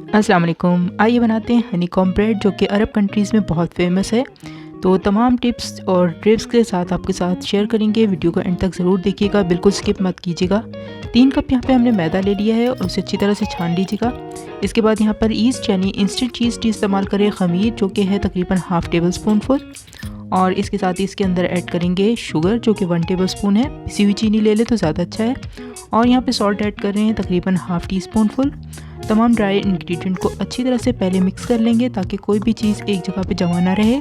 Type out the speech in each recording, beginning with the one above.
अस्सलाम वालेकुम। आइए बनाते हैं हनी कॉम्ब ब्रेड जो कि अरब कंट्रीज़ में बहुत फेमस है। तो तमाम टिप्स और ट्रिक्स के साथ आपके साथ शेयर करेंगे। वीडियो को एंड तक ज़रूर देखिएगा, बिल्कुल स्किप मत कीजिएगा। 3 कप यहाँ पे हमने मैदा ले लिया है और उसे अच्छी तरह से छान लीजिएगा। इसके बाद यहाँ पर ईस्ट यानी इंस्टेंट चीज़ इस्तेमाल करें, ख़मीर जो कि है तकरीबन हाफ़ टेबल स्पून फुल। और इसके साथ ही इसके अंदर ऐड करेंगे शुगर जो कि 1 टेबल स्पून है। पिसी हुई चीनी ले ले तो ज़्यादा अच्छा है। और यहाँ पे सॉल्ट ऐड कर रहे हैं तकरीबन हाफ़ टी स्पून फुल। तमाम ड्राई इंग्रेडिएंट को अच्छी तरह से पहले मिक्स कर लेंगे ताकि कोई भी चीज़ एक जगह पे जमा ना रहे।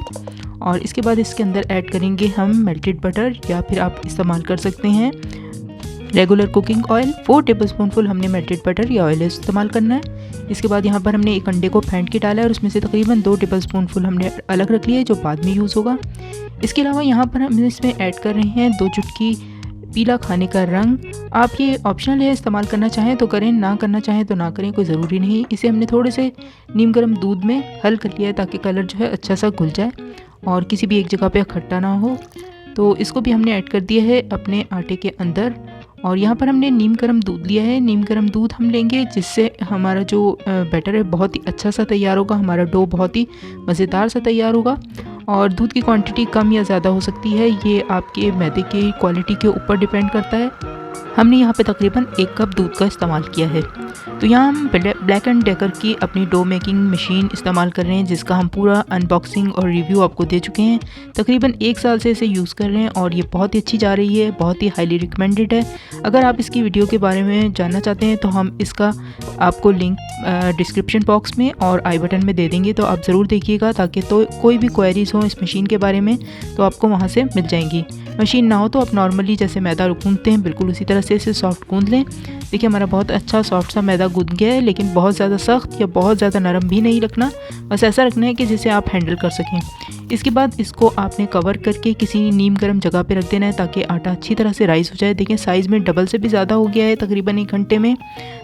और इसके बाद इसके अंदर ऐड करेंगे हम मेल्टेड बटर, या फिर आप इस्तेमाल कर सकते हैं regular cooking oil. 4 table spoon full हमने मेल्टेड बटर या ऑयल इस्तेमाल करना है। इसके बाद यहाँ पर हमने एक अंडे को फेंट के डाला है और उसमें से तकरीबन 2 टेबल स्पून फुल हमने अलग रख लिया है जो बाद में यूज़ होगा। इसके अलावा यहाँ पर हम इसमें ऐड कर रहे हैं 2 चुटकी पीला खाने का रंग। आप ये ऑप्शनल है, इस्तेमाल करना चाहें तो करें, ना करना चाहें तो ना करें, कोई ज़रूरी नहीं। इसे हमने थोड़े से नीम गर्म दूध में हल कर लिया है ताकि कलर जो है अच्छा सा घुल जाए और किसी भी एक जगह पे इकट्ठा ना हो। तो इसको भी हमने ऐड कर दिया है अपने आटे के अंदर। और यहाँ पर हमने नीम गर्म दूध लिया है। नीम गर्म दूध हम लेंगे जिससे हमारा जो बैटर है बहुत ही अच्छा सा तैयार होगा, हमारा डो बहुत ही मज़ेदार सा तैयार होगा। और दूध की क्वांटिटी कम या ज़्यादा हो सकती है, ये आपके मैदे की क्वालिटी के ऊपर डिपेंड करता है। हमने यहाँ पे तकरीबन 1 कप दूध का इस्तेमाल किया है। तो यहाँ हम ब्लैक एंड डेकर की अपनी डो मेकिंग मशीन इस्तेमाल कर रहे हैं जिसका हम पूरा अनबॉक्सिंग और रिव्यू आपको दे चुके हैं। तकरीबन 1 साल से इसे यूज़ कर रहे हैं और ये बहुत ही अच्छी जा रही है, बहुत ही हाईली रिकमेंडेड है। अगर आप इसकी वीडियो के बारे में जानना चाहते हैं तो हम इसका आपको लिंक डिस्क्रिप्शन बॉक्स में और आई बटन में दे देंगे, तो आप ज़रूर देखिएगा ताकि तो कोई भी क्वेरीज़ हो इस मशीन के बारे में तो आपको वहाँ से मिल जाएंगी। मशीन ना हो तो आप नॉर्मली जैसे मैदा गूंथते हैं बिल्कुल उसी तरह से इसे सॉफ्ट गूंथ लें। देखिए हमारा बहुत अच्छा सॉफ्ट सा मैदा गूंथ गया है, लेकिन बहुत ज़्यादा सख्त या बहुत ज़्यादा नरम भी नहीं रखना, बस ऐसा रखना है कि जिसे आप हैंडल कर सकें। इसके बाद इसको आपने कवर करके किसी नीम गर्म जगह पे रख देना है ताकि आटा अच्छी तरह से राइस हो जाए। देखें साइज़ में डबल से भी ज़्यादा हो गया है तकरीबन 1 घंटे में।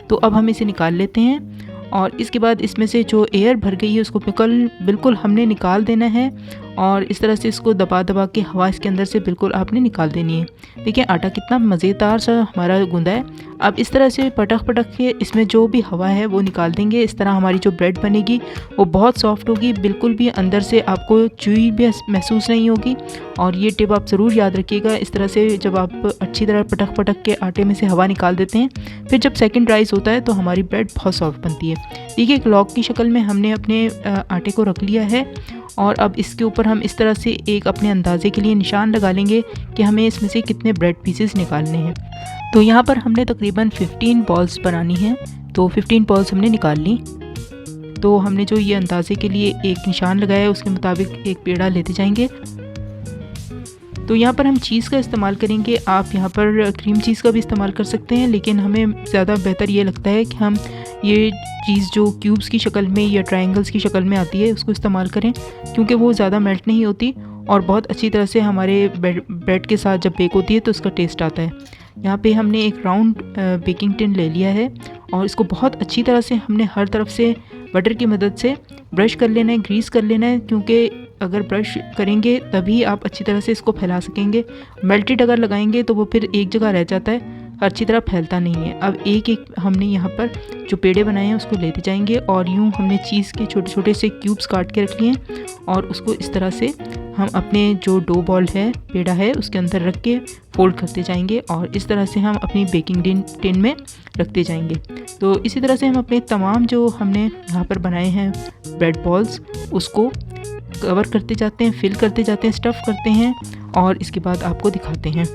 तो अब हम इसे निकाल लेते हैं और इसके बाद इसमें से जो एयर भर गई है उसको बिल्कुल हमने निकाल देना है। और इस तरह से इसको दबा दबा के हवा इसके अंदर से बिल्कुल आपने निकाल देनी है। देखिए आटा कितना मज़ेदार सा हमारा गूंदा है। अब इस तरह से पटक के इसमें जो भी हवा है वो निकाल देंगे। इस तरह हमारी जो ब्रेड बनेगी वो बहुत सॉफ्ट होगी, बिल्कुल भी अंदर से आपको चुई भी महसूस नहीं होगी। और ये टिप आप ज़रूर याद रखिएगा। इस तरह से जब आप अच्छी तरह पटक के आटे में से हवा निकाल देते हैं, फिर जब सेकंड राइस होता है तो हमारी ब्रेड बहुत सॉफ्ट बनती है। देखिए एक लॉक की शक्ल में हमने अपने आटे को रख लिया है और अब इसके ऊपर हम इस तरह से एक अपने अंदाजे के लिए निशान लगा लेंगे कि हमें इसमें से कितने ब्रेड पीसेस निकालने हैं। तो यहाँ पर हमने तकरीबन 15 बॉल्स बनानी है, तो 15 बॉल्स हमने निकाल ली। तो हमने जो ये अंदाजे के लिए एक निशान लगाया है उसके मुताबिक एक पेड़ा लेते जाएंगे। तो यहाँ पर हम चीज़ का इस्तेमाल करेंगे, आप यहाँ पर क्रीम चीज़ का भी इस्तेमाल कर सकते हैं, लेकिन हमें ज़्यादा बेहतर ये लगता है कि हम ये चीज़ जो क्यूब्स की शक्ल में या ट्रायंगल्स की शक्ल में आती है उसको इस्तेमाल करें, क्योंकि वो ज़्यादा मेल्ट नहीं होती और बहुत अच्छी तरह से हमारे ब्रेड के साथ जब बेक होती है तो उसका टेस्ट आता है। यहाँ पे हमने एक राउंड बेकिंग टिन ले लिया है और इसको बहुत अच्छी तरह से हमने हर तरफ से बटर की मदद से ब्रश कर लेना है, ग्रीस कर लेना है, क्योंकि अगर ब्रश करेंगे तभी आप अच्छी तरह से इसको फैला सकेंगे। मेल्टेड अगर लगाएंगे तो वो फिर एक जगह रह जाता है, अच्छी तरह फैलता नहीं है। अब एक एक हमने यहाँ पर जो पेड़े बनाए हैं उसको लेते जाएंगे और यूँ हमने चीज़ के छोटे छोटे से क्यूब्स काट के रख लिए हैं और उसको इस तरह से हम अपने जो डो बॉल है, पेड़ा है, उसके अंदर रख के फोल्ड करते जाएंगे और इस तरह से हम अपनी बेकिंग टिन में रखते जाएंगे। तो इसी तरह से हम अपने तमाम जो हमने यहाँ पर बनाए हैं ब्रेड बॉल्स उसको कवर करते जाते हैं, फिल करते जाते हैं, स्टफ़ करते हैं और इसके बाद आपको दिखाते हैं।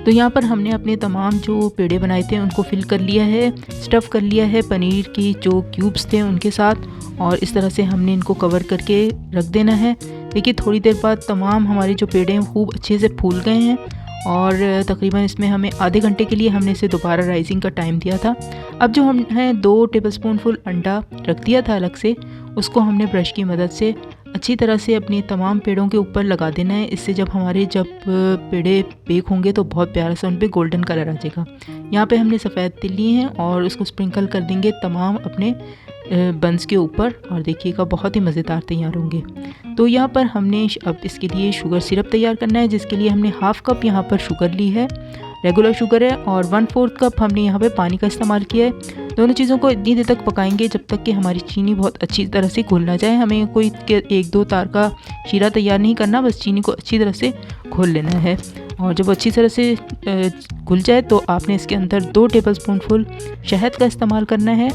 तो यहाँ पर हमने अपने तमाम जो पेड़े बनाए थे उनको फिल कर लिया है, स्टफ़ कर लिया है पनीर की जो क्यूब्स थे उनके साथ, और इस तरह से हमने इनको कवर करके रख देना है। देखिए थोड़ी देर बाद तमाम हमारे जो पेड़े हैं खूब अच्छे से फूल गए हैं और तकरीबन इसमें हमें आधे घंटे के लिए हमने इसे दोबारा राइजिंग का टाइम दिया था। अब जो हमने 2 टेबलस्पून फुल अंडा रख दिया था अलग से, उसको हमने ब्रश की मदद से अच्छी तरह से अपने तमाम पेड़ों के ऊपर लगा देना है। इससे जब पेड़े बेक होंगे तो बहुत प्यारा सा उन पर गोल्डन कलर आ जाएगा। यहाँ पे हमने सफ़ेद तिल लिए हैं और उसको स्प्रिंकल कर देंगे तमाम अपने बंस के ऊपर और देखिएगा बहुत ही मज़ेदार तैयार होंगे। तो यहाँ पर हमने अब इसके लिए शुगर सिरप तैयार करना है, जिसके लिए हमने हाफ़ कप यहाँ पर शुगर ली है। रेगुलर शुगर है और 1/4 कप हमने यहाँ पे पानी का इस्तेमाल किया है। दोनों चीज़ों को इतनी देर तक पकाएंगे जब तक कि हमारी चीनी बहुत अच्छी तरह से घुल ना जाए। हमें कोई 1-2 तार का शीरा तैयार नहीं करना, बस चीनी को अच्छी तरह से घोल लेना है। और जब अच्छी तरह से घुल जाए तो आपने इसके अंदर 2 टेबलस्पूनफुल शहद का इस्तेमाल करना है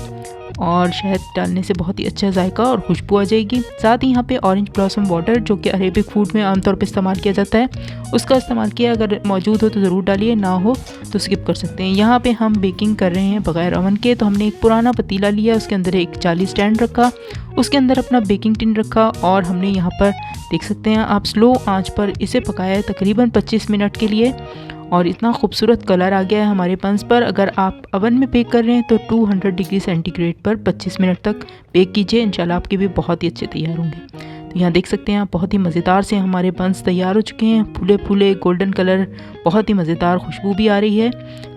और शहद डालने से बहुत ही अच्छा जायका और खुशबू आ जाएगी। साथ ही यहाँ पे ऑरेंज ब्लॉसम वाटर जो कि अरेबिक फूड में आमतौर पे इस्तेमाल किया जाता है उसका इस्तेमाल किया। अगर मौजूद हो तो ज़रूर डालिए, ना हो तो स्किप कर सकते हैं। यहाँ पे हम बेकिंग कर रहे हैं बगैर ओवन के, तो हमने एक पुराना पतीला लिया, उसके अंदर एक जाली स्टैंड रखा, उसके अंदर अपना बेकिंग टिन रखा और हमने यहाँ पर देख सकते हैं आप स्लो आँच पर इसे पकाया है तकरीबन 25 मिनट के लिए और इतना खूबसूरत कलर आ गया है हमारे बंस पर। अगर आप ओवन में बेक कर रहे हैं तो 200 डिग्री सेंटीग्रेड पर 25 मिनट तक बेक कीजिए, इंशाल्लाह आपके भी बहुत ही अच्छे तैयार होंगे। तो यहाँ देख सकते हैं आप बहुत ही मज़ेदार से हमारे बंस तैयार हो चुके हैं, फूले फूले गोल्डन कलर, बहुत ही मज़ेदार खुशबू भी आ रही है।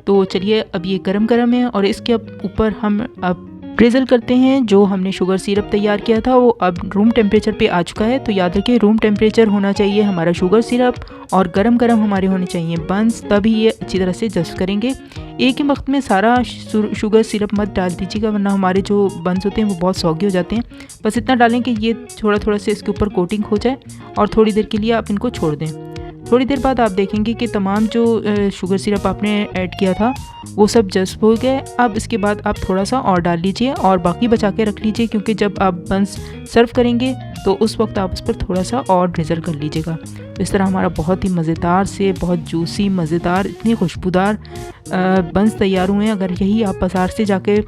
तो चलिए अब ये गरम गरम है और इसके ऊपर हम अब ड्रिज़ल करते हैं। जो हमने शुगर सिरप तैयार किया था वो अब रूम टेम्परेचर पे आ चुका है। तो याद रखिए रूम टेम्परेचर होना चाहिए हमारा शुगर सिरप और गरम गरम हमारे होने चाहिए बंस, तभी ये अच्छी तरह से जस्ट करेंगे। एक ही वक्त में सारा शुगर सिरप मत डाल दीजिएगा वरना हमारे जो बंस होते हैं वो बहुत सौगी हो जाते हैं। बस इतना डालें कि ये थोड़ा थोड़ा से इसके ऊपर कोटिंग हो जाए और थोड़ी देर के लिए आप इनको छोड़ दें। थोड़ी देर बाद आप देखेंगे कि तमाम जो शुगर सिरप आपने ऐड किया था वो सब जस्ट हो गए। अब इसके बाद आप थोड़ा सा और डाल लीजिए और बाकी बचा के रख लीजिए, क्योंकि जब आप बंस सर्व करेंगे तो उस वक्त आप उस पर थोड़ा सा और ड्रिज़ल कर लीजिएगा। तो इस तरह हमारा बहुत ही मज़ेदार से बहुत जूसी मज़ेदार इतनी खुशबूदार बंस तैयार हुए हैं। अगर यही आप बाज़ार से जाके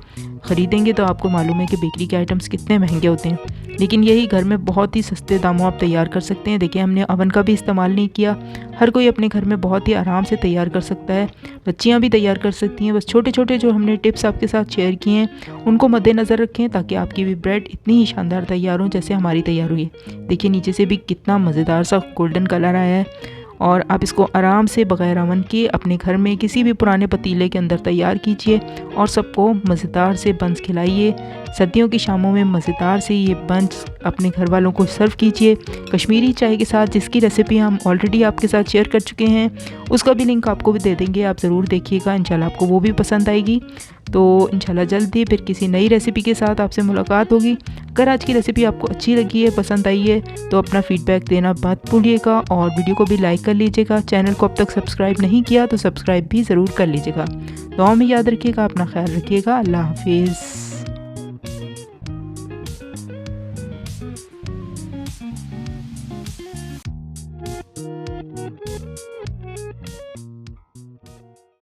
ख़रीदेंगे तो आपको मालूम है कि बेकरी के आइटम्स कितने महंगे होते हैं, लेकिन यही घर में बहुत ही सस्ते दामों आप तैयार कर सकते हैं। देखिए हमने ओवन का भी इस्तेमाल नहीं किया, हर कोई अपने घर में बहुत ही आराम से तैयार कर सकता है, बच्चियां भी तैयार कर सकती हैं। बस छोटे छोटे जो हमने टिप्स आपके साथ शेयर किए हैं उनको मद्देनज़र रखें ताकि आपकी भी ब्रेड इतनी ही शानदार तैयार हो जैसे हमारी तैयार हुई है। देखिए नीचे से भी कितना मज़ेदार सा गोल्डन कलर आया है और आप इसको आराम से बगैर ओवन के अपने घर में किसी भी पुराने पतीले के अंदर तैयार कीजिए और सबको मज़ेदार से बंस खिलाइए। सर्दियों की शामों में मज़ेदार से ये बंस अपने घर वालों को सर्व कीजिए कश्मीरी चाय के साथ, जिसकी रेसिपी हम ऑलरेडी आपके साथ शेयर कर चुके हैं। उसका भी लिंक आपको भी दे देंगे, आप ज़रूर देखिएगा, इंशाल्लाह आपको वो भी पसंद आएगी। तो इंशाल्लाह जल्दी फिर किसी नई रेसिपी के साथ आपसे मुलाकात होगी। अगर आज की रेसिपी आपको अच्छी लगी है, पसंद आई है, तो अपना फीडबैक देना मत भूलिएगा और वीडियो को भी लाइक कर लीजिएगा। चैनल को अब तक सब्सक्राइब नहीं किया तो सब्सक्राइब भी ज़रूर कर लीजिएगा। दुआ में याद रखिएगा, अपना ख्याल रखिएगा। अल्लाह हाफिज़।